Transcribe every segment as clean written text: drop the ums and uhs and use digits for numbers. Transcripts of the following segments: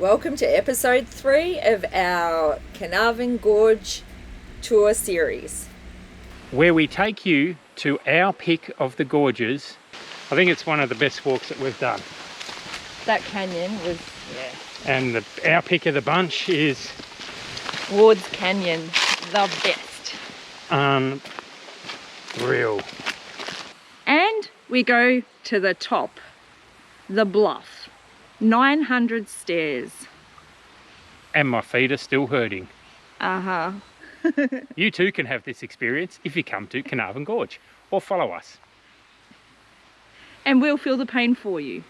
Welcome to episode 3 of our Carnarvon Gorge tour series, where we take you to our pick of the gorges. I think it's one of the best walks that we've done. That canyon was, And our pick of the bunch is Ward's Canyon, the best. Unreal. And we go to the top, the Bluff, 900 stairs. And my feet are still hurting. Uh-huh. You too can have this experience if you come to Carnarvon Gorge or follow us. And we'll feel the pain for you.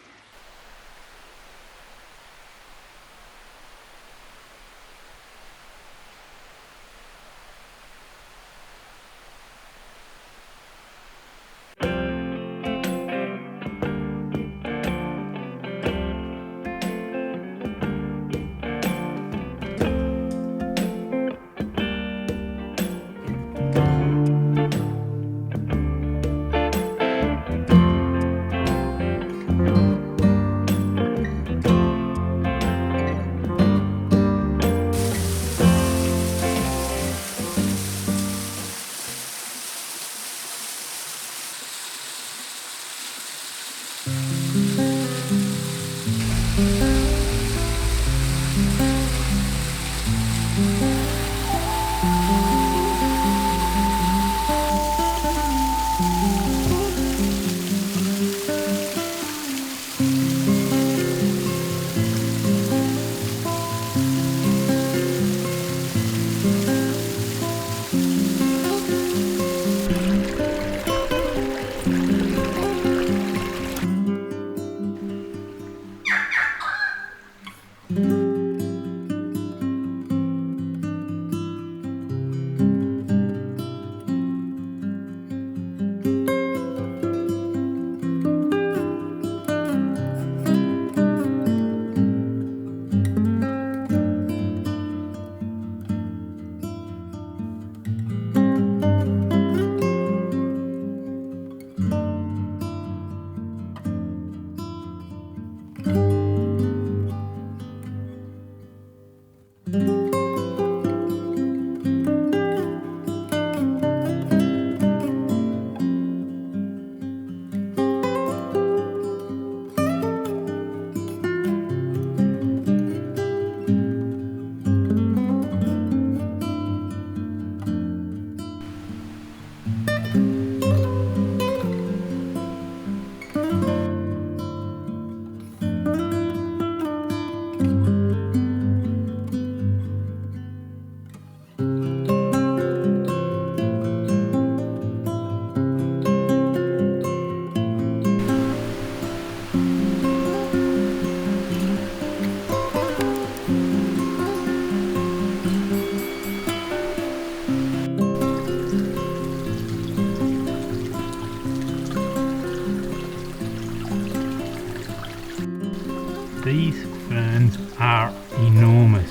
These ferns are enormous.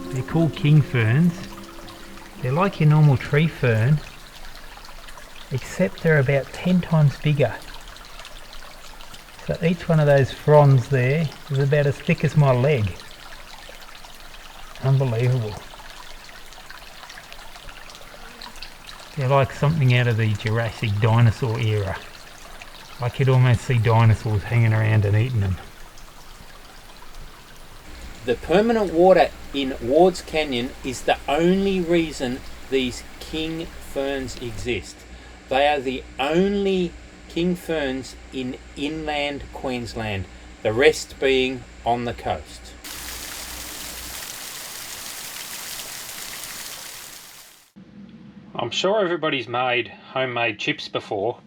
They're called king ferns. They're like your normal tree fern, except they're about 10 times bigger. So each one of those fronds there is about as thick as my leg. Unbelievable. They're like something out of the Jurassic dinosaur era. I could almost see dinosaurs hanging around and eating them. The permanent water in Ward's Canyon is the only reason these king ferns exist. They are the only king ferns in inland Queensland, the rest being on the coast. I'm sure everybody's made homemade chips before,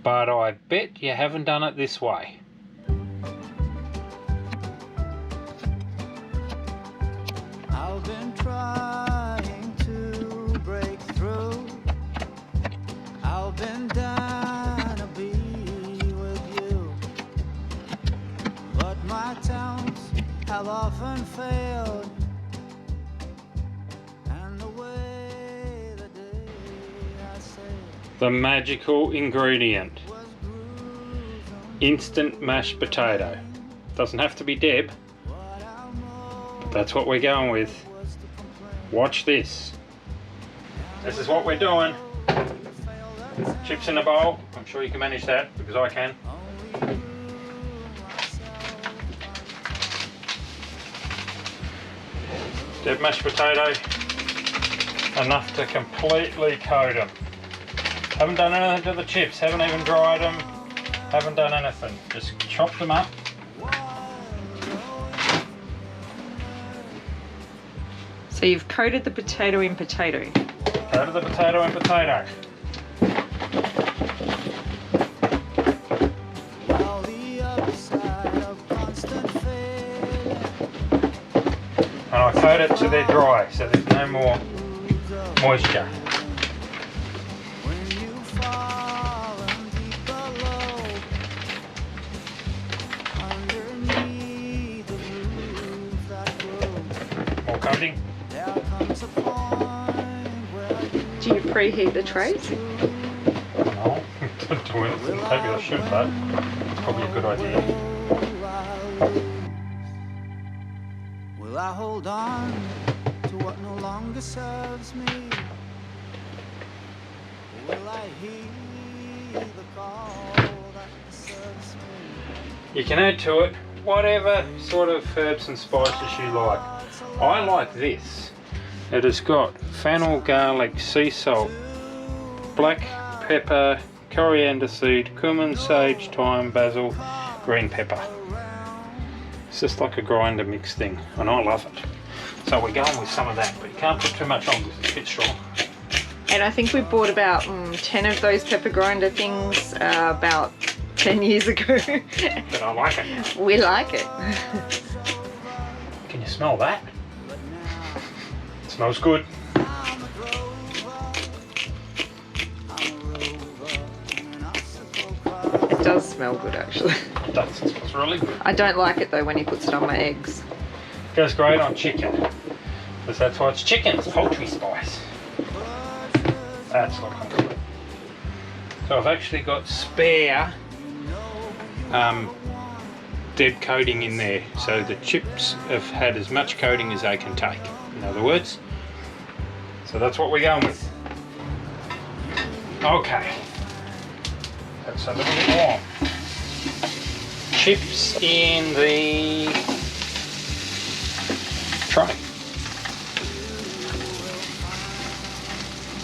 but I bet you haven't done it this way. I've been trying to break through. I've been dying to be with you, but my attempts have often failed, and the way the day I sailed The magical ingredient. Instant mashed potato. Doesn't have to be Deb. That's what we're going with. Watch this. This is what we're doing. Chips in a bowl. I'm sure you can manage that because I can. Dead mashed potato. Enough to completely coat them. Haven't done anything to the chips. Haven't even dried them. Haven't done anything. Just chop them up. So you've coated the potato in potato. Coated the potato in potato. While the other side of constant fate And I coat it till they're dry, so there's no more moisture. when you fall and deep below, underneath the roof that grows, More coating. there comes a point where you Do you preheat the trays? No, don't do anything. Maybe I should, but it's probably a good idea. will I hold on to what no longer serves me? Or will I heed the call that serves me? You can add to it whatever sort of herbs and spices you like. I like this. It has got fennel, garlic, sea salt, black pepper, coriander seed, cumin, sage, thyme, basil, green pepper. It's just like a grinder mix thing, and I love it. So we're going with some of that, but you can't put too much on because it's a bit strong. And I think we bought about 10 of those pepper grinder things about 10 years ago. But I like it. We like it. Can you smell that? It smells good. It does smell good actually. It does. It smells really good. I don't like it though when he puts it on my eggs. Goes great on chicken. Because that's why it's chicken. It's poultry spice. That's looking good. So I've actually got spare dead coating in there. So the chips have had as much coating as they can take. In other words. So that's what we're going with. Okay. That's a little bit warm. Chips in the tray.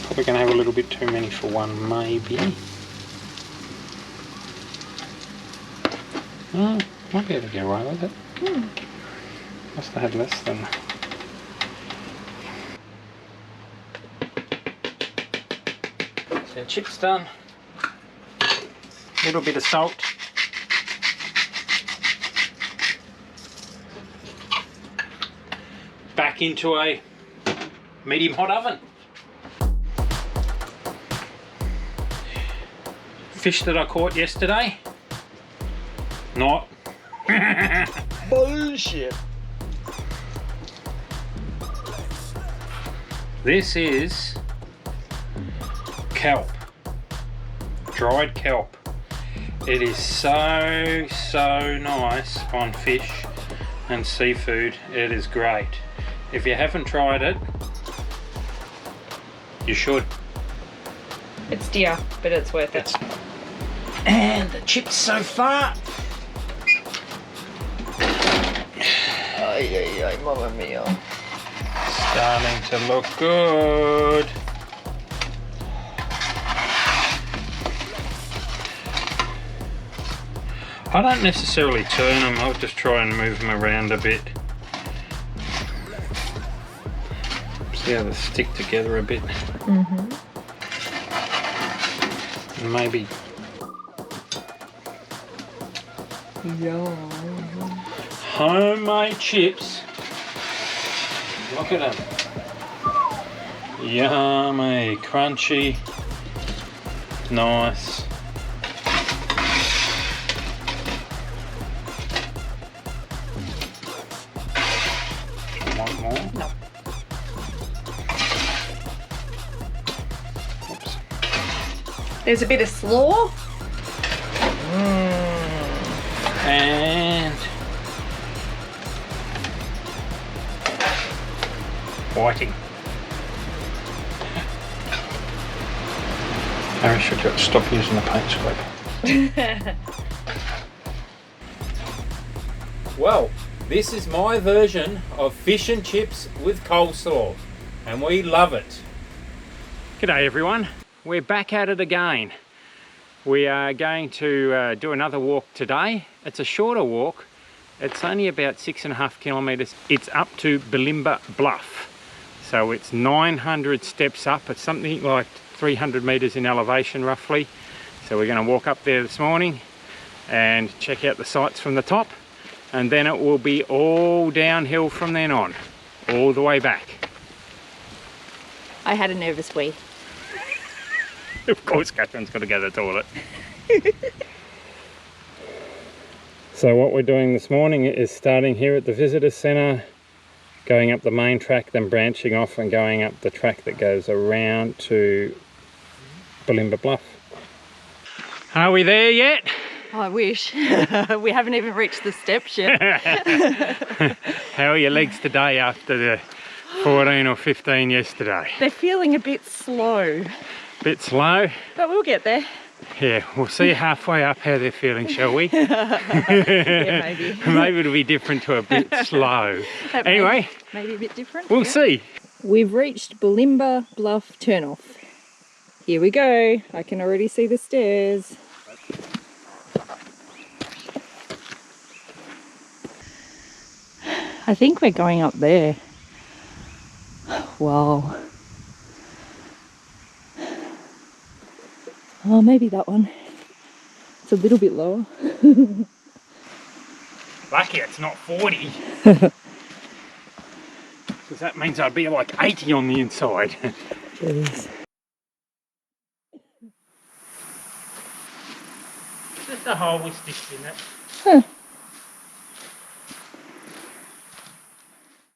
Probably going to have a little bit too many for one, maybe. Might be able to get away with it. Must have had less than. So chips done. A little bit of salt. Back into a medium hot oven. Fish that I caught yesterday. Not. Bullshit. This is kelp. Dried kelp. It is so nice on fish and seafood. It is great. If you haven't tried it, you should. It's dear, but it's worth it. And the chips so far. Ay, ay, ay, mamma mia. Starting to look good. I don't necessarily turn them, I'll just try and move them around a bit. See how they stick together a bit. And maybe homemade chips. Look at them. Yummy, crunchy, nice. Want more? No. Oops. There's a bit of slaw. And fighting. Harry should stop using the paint scraper. Well, this is my version of fish and chips with coleslaw, and we love it. G'day everyone, we're back at it again. We are going to do another walk today. It's a shorter walk. It's only about 6.5 kilometres. It's up to Balimba Bluff. So it's 900 steps up. It's something like 300 metres in elevation roughly. So we're going to walk up there this morning and check out the sights from the top. And then it will be all downhill from then on, all the way back. I had a nervous wee. Of course, Catherine's got to go to the toilet. So what we're doing this morning is starting here at the visitor centre, going up the main track, then branching off and going up the track that goes around to Balimba Bluff. Are we there yet? Oh, I wish. We haven't even reached the steps yet. How are your legs today after the 14 or 15 yesterday? They're feeling a bit slow. Bit slow? But we'll get there. Yeah, we'll see halfway up how they're feeling, shall we? Yeah, maybe. Maybe it'll be different to a bit slow. Anyway, maybe a bit different. We'll see. We've reached Balimba Bluff turnoff. Here we go. I can already see the stairs. I think we're going up there. Wow. Oh, maybe that one. It's a little bit lower. Lucky it's not 40. Because that means I'd be like 80 on the inside. Jeez. Just a hole with sticks in it. Huh.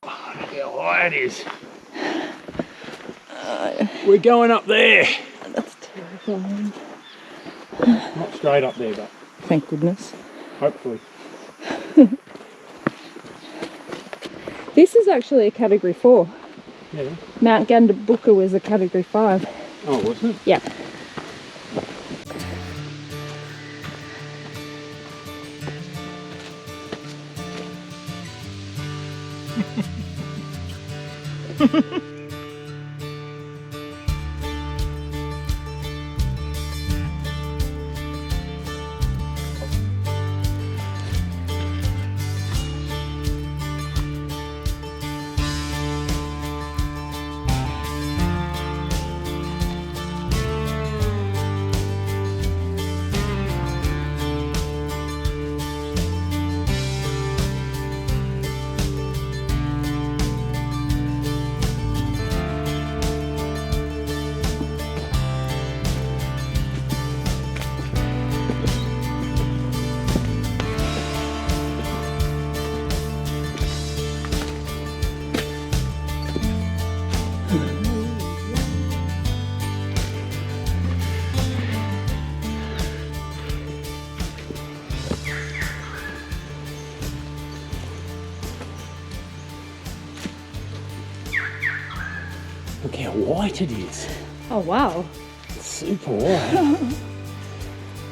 Oh, look how high it is. We're going up there. That's terrifying. Not straight up there, but Thank goodness. hopefully. This is actually a category 4. Yeah. Mount Gandabuka was a category 5. Oh, wasn't it? Yeah. Look how white it is. Oh wow. It's super white.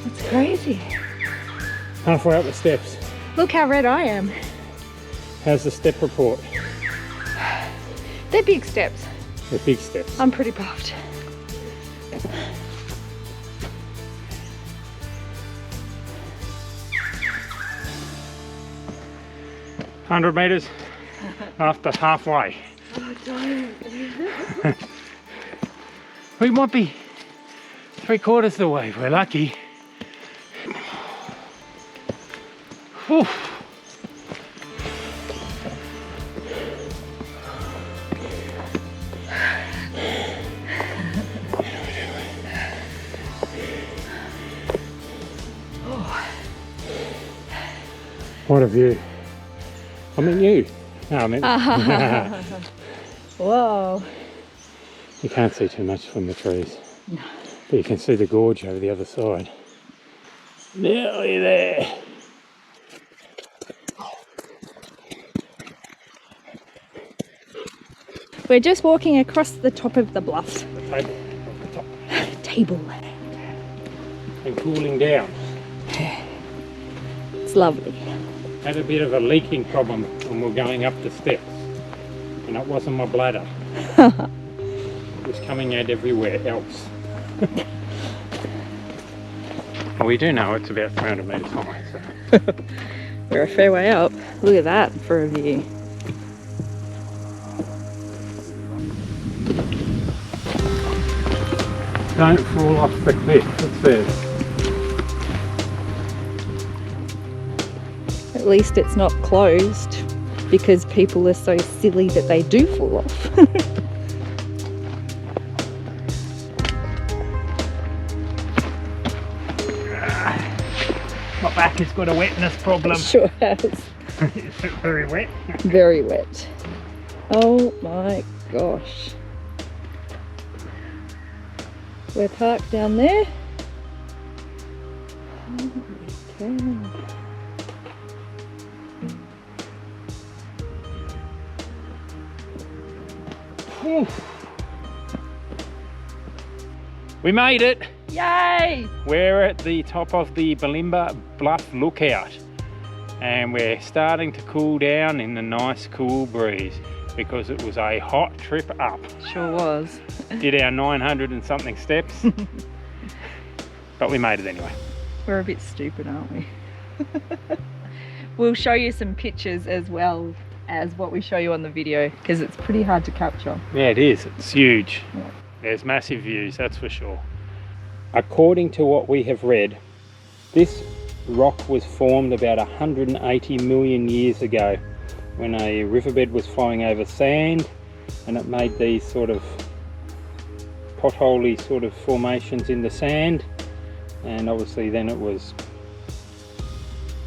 That's crazy. Halfway up the steps. Look how red I am. How's the step report? They're big steps. The big steps. I'm pretty puffed. $100 metres after halfway. Oh, don't. We might be 3/4 of the way, we're lucky. Whew. What a view. I mean you. No, I mean Whoa. you can't see too much from the trees. No. But you can see the gorge over the other side. Nearly there. We're just walking across the top of the bluff. The table at the top. Tableland. And cooling down. It's lovely. Had a bit of a leaking problem when we were going up the steps. And it wasn't my bladder. It was coming out everywhere else. Well, we do know it's about 300 metres high. So. We're a fair way up. Look at that for a view. Don't fall off the cliff, it says. At least it's not closed because people are so silly that they do fall off. My back has got a wetness problem. It sure has. Is it very wet? Very wet. Oh my gosh. We're parked down there. Holy cow. We made it! Yay! We're at the top of the Balimba Bluff Lookout and we're starting to cool down in the nice cool breeze because it was a hot trip up. Sure was. Did our 900 and something steps, but we made it anyway. We're a bit stupid, aren't we? We'll show you some pictures as well as what we show you on the video because it's pretty hard to capture. Yeah, it is. It's huge. Yeah. There's massive views, that's for sure. According to what we have read, this rock was formed about 180 million years ago when a riverbed was flowing over sand and it made these sort of potholey sort of formations in the sand, and obviously then it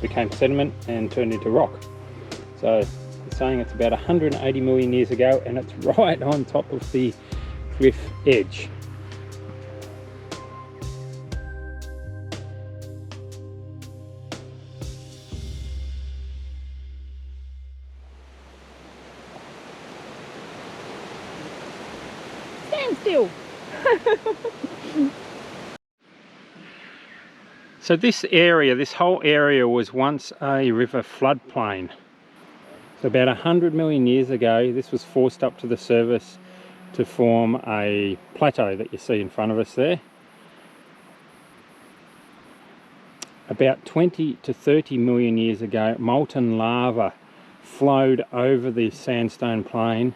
became sediment and turned into rock. So it's saying it's about 180 million years ago and it's right on top of the cliff edge. Stand still. So this area, this whole area was once a river floodplain. So about 100 million years ago, this was forced up to the surface to form a plateau that you see in front of us there. About 20 to 30 million years ago, molten lava flowed over the sandstone plain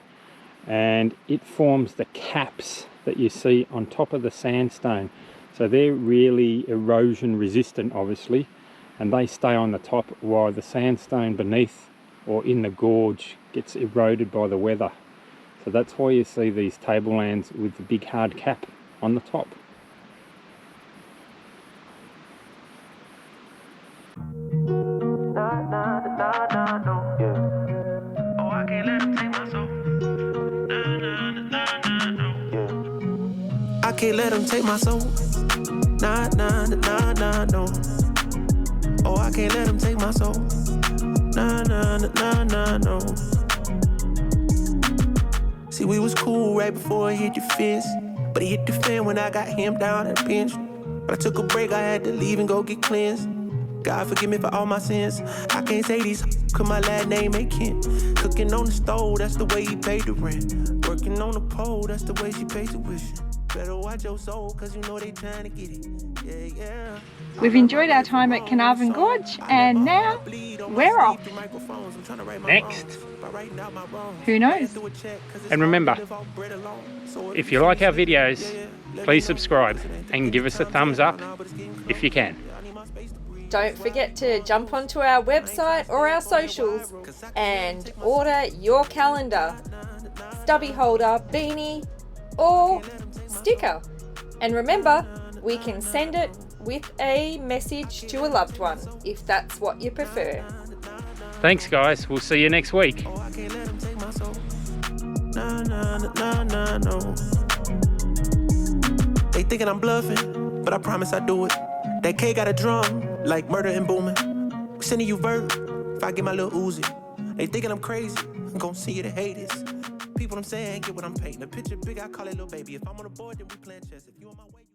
and it forms the caps that you see on top of the sandstone. So they're really erosion resistant, obviously, and they stay on the top while the sandstone beneath or in the gorge gets eroded by the weather. So that's why you see these tablelands with the big hard cap on the top. I can't let them take my soul. Nah, nah, nah, nah, no. Oh, I can't let them take my soul. Nah, nah, nah, nah, no. See, we was cool right before it hit your fist, but it hit the fan when I got him down and pinched. But I took a break, I had to leave and go get cleansed. God forgive me for all my sins. I can't say these cause my last name ain't Kent. Cooking on the stove, that's the way he paid the rent. Working on the pole, that's the way she paid tuition. Better watch your soul, cause you know they trying to get it. Yeah, yeah. We've enjoyed our time at Carnarvon Gorge and now we're off. Next. Who knows? And remember, if you like our videos, please subscribe and give us a thumbs up if you can. Don't forget to jump onto our website or our socials and order your calendar, stubby holder, beanie or sticker. And remember, we can send it with a message to a loved one if that's what you prefer. Thanks guys, we'll see you next week. Oh, I can't let them take my soul. Nah, nah, nah, nah, no. They thinking I'm bluffing, but I promise I do it. That K got a drum, like murder and booming. We sending you vert, if I get my little Uzi. They thinking I'm crazy, I'm gonna see you the haters. People I'm saying, get what I'm painting. A picture big, I call it little baby. If I'm on the board, then we playing chess. If you on my way, you